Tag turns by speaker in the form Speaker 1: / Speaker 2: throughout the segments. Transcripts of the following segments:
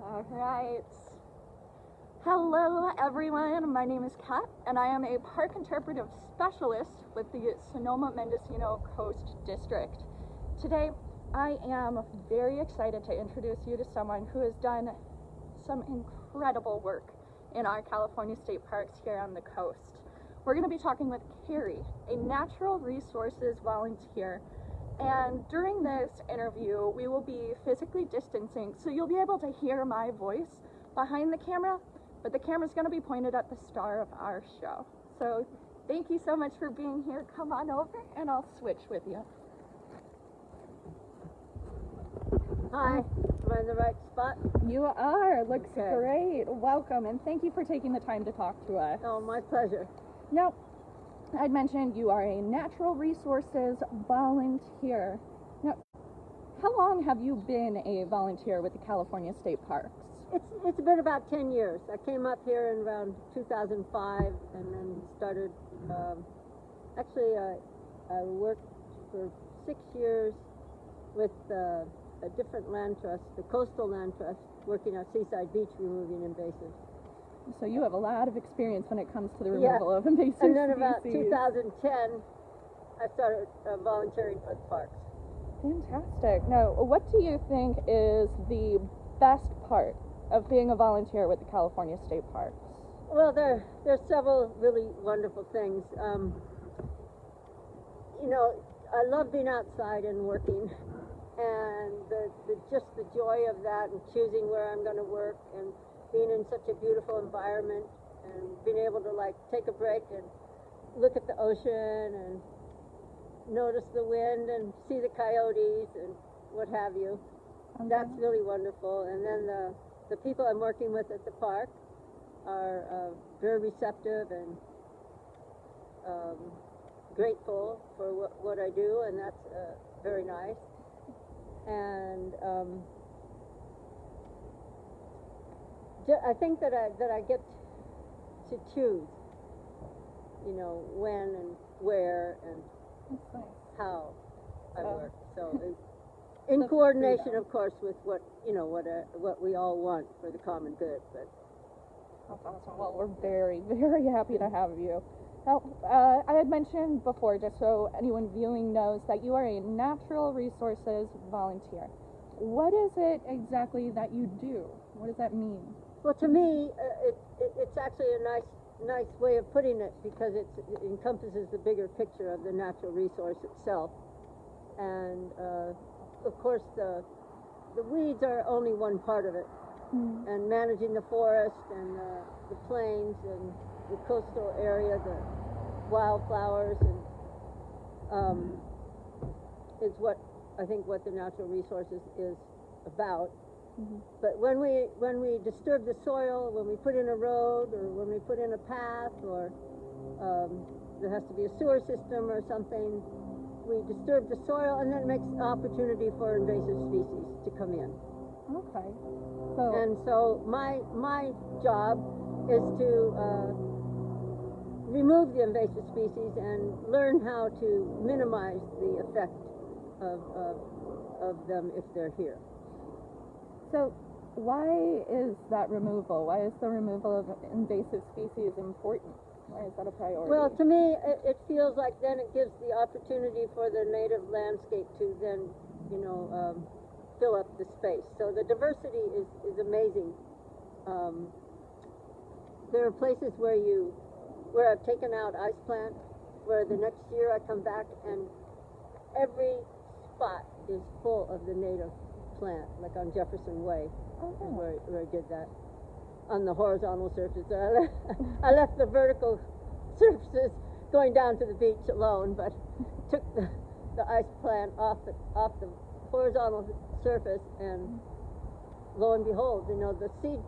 Speaker 1: All right. Hello, everyone. My name is Kat, and I am a park interpretive specialist with the Sonoma-Mendocino Coast District. Today, I am very excited to introduce you to someone who has done some incredible work in our California state parks here on the coast. We're going to be talking with Carrie, a natural resources volunteer. And during this interview, we will be physically distancing, so you'll be able to hear my voice behind the camera, but the camera's going to be pointed at the star of our show. So thank you so much for being here. Come on over, and I'll switch with you.
Speaker 2: Hi, am I in the right spot?
Speaker 1: You are. Looks
Speaker 2: Okay.
Speaker 1: great. Welcome, and thank you for taking the time to talk to us.
Speaker 2: Oh, my pleasure.
Speaker 1: Now, I'd mentioned you are a natural resources volunteer. Now, how long have you been a volunteer with the California State Parks?
Speaker 2: It's been about 10 years. I came up here in around 2005 and then started, I worked for 6 years with a different land trust, the Coastal Land Trust, working at Seaside Beach removing invasives.
Speaker 1: So you have a lot of experience when it comes to the removal of invasive
Speaker 2: And then
Speaker 1: species.
Speaker 2: about 2010, I started volunteering for the parks.
Speaker 1: Fantastic. Now, what do you think is the best part of being a volunteer with the California State Parks?
Speaker 2: Well, there's several really wonderful things. I love being outside and working, and just the joy of that, and choosing where I'm going to work, and being in such a beautiful environment, and being able to take a break and look at the ocean and notice the wind and see the coyotes and what have you.
Speaker 1: Okay.
Speaker 2: That's really wonderful. And then the people I'm working with at the park are very receptive and grateful for what I do, and that's very nice. And I think that I get to choose, when and where and
Speaker 1: That's nice.
Speaker 2: how I work. So
Speaker 1: The
Speaker 2: in coordination,
Speaker 1: freedom.
Speaker 2: of course, with what we all want for the common good. But
Speaker 1: That's awesome. Well, we're very, very happy to have you. Now, I had mentioned before, just so anyone viewing knows, that you are a natural resources volunteer. What is it exactly that you do? What does that mean?
Speaker 2: well, to me, it's actually a nice way of putting it, because it encompasses the bigger picture of the natural resource itself. And of course, the weeds are only one part of it. And managing the forest and the plains and the coastal area, the wildflowers, and is what I think what the natural resources is about. But when we disturb the soil, when we put in a road, or when we put in a path, or there has to be a sewer system or something, we disturb the soil, and then it makes opportunity for invasive species to come in.
Speaker 1: Okay.
Speaker 2: And so my job is to remove the invasive species and learn how to minimize the effect of them if they're here.
Speaker 1: So why is that removal? Why is the removal of invasive species important? Why is that a priority?
Speaker 2: Well, to me, it feels like then it gives the opportunity for the native landscape to then, fill up the space. So the diversity is amazing. There are places where I've taken out ice plant, where the next year I come back and every spot is full of the native plant, like on Jefferson Way, is where I did that. On the horizontal surface, I left the vertical surfaces going down to the beach alone, but took the ice plant off the horizontal surface, and lo and behold, the seed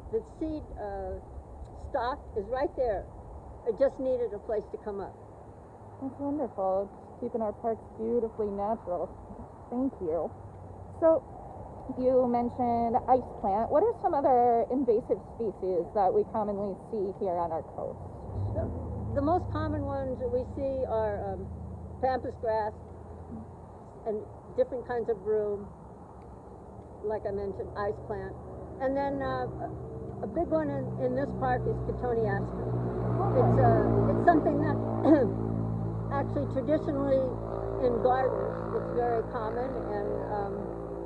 Speaker 2: stock is right there. It just needed a place to come up.
Speaker 1: That's wonderful. It's keeping our parks beautifully natural. Thank you. So, you mentioned ice plant. What are some other invasive species that we commonly see here on our coast?
Speaker 2: The most common ones that we see are pampas grass and different kinds of broom, like I mentioned, ice plant. And then a big one in this park is Cotoneaster. It's something that actually traditionally in gardens it's very common, and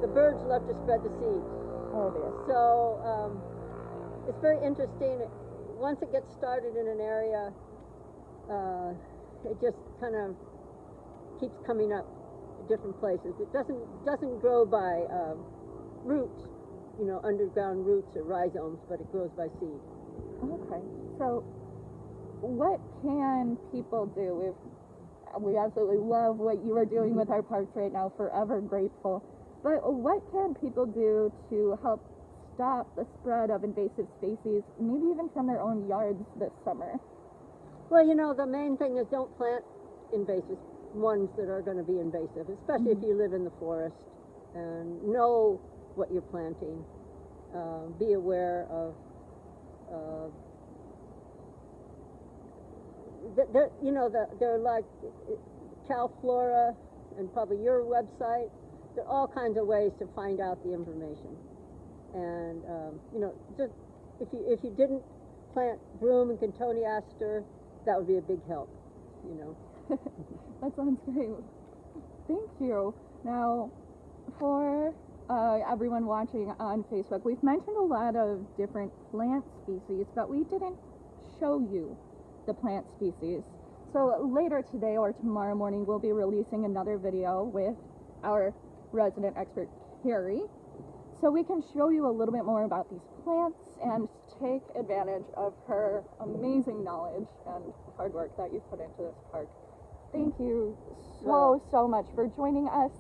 Speaker 2: the birds love to spread the seeds.
Speaker 1: Oh dear.
Speaker 2: So it's very interesting. Once it gets started in an area, it just kind of keeps coming up at different places. It doesn't grow by roots, underground roots or rhizomes, but it grows by seed.
Speaker 1: Okay. So, what can people do if we absolutely love what you are doing with our parks right now? Forever grateful. But what can people do to help stop the spread of invasive species, maybe even from their own yards this summer?
Speaker 2: Well, the main thing is don't plant invasive ones that are going to be invasive, especially if you live in the forest, and know what you're planting. Be aware of they're like CalFlora and probably your website. There are all kinds of ways to find out the information. And just if you didn't plant broom and Cotoneaster, that would be a big help.
Speaker 1: That sounds great. Thank you. Now, for everyone watching on Facebook, we've mentioned a lot of different plant species, but we didn't show you the plant species. So later today or tomorrow morning, we'll be releasing another video with our resident expert, Carrie, so we can show you a little bit more about these plants and take advantage of her amazing knowledge and hard work that you put into this park. Thank you so much for joining us.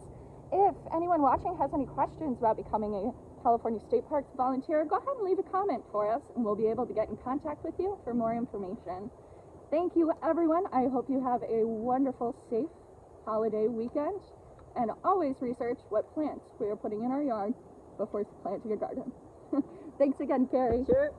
Speaker 1: If anyone watching has any questions about becoming a California State Parks volunteer, go ahead and leave a comment for us, and we'll be able to get in contact with you for more information. Thank you, everyone. I hope you have a wonderful, safe holiday weekend, and always research what plants we are putting in our yard before planting a garden. Thanks again, Carrie.
Speaker 2: Sure.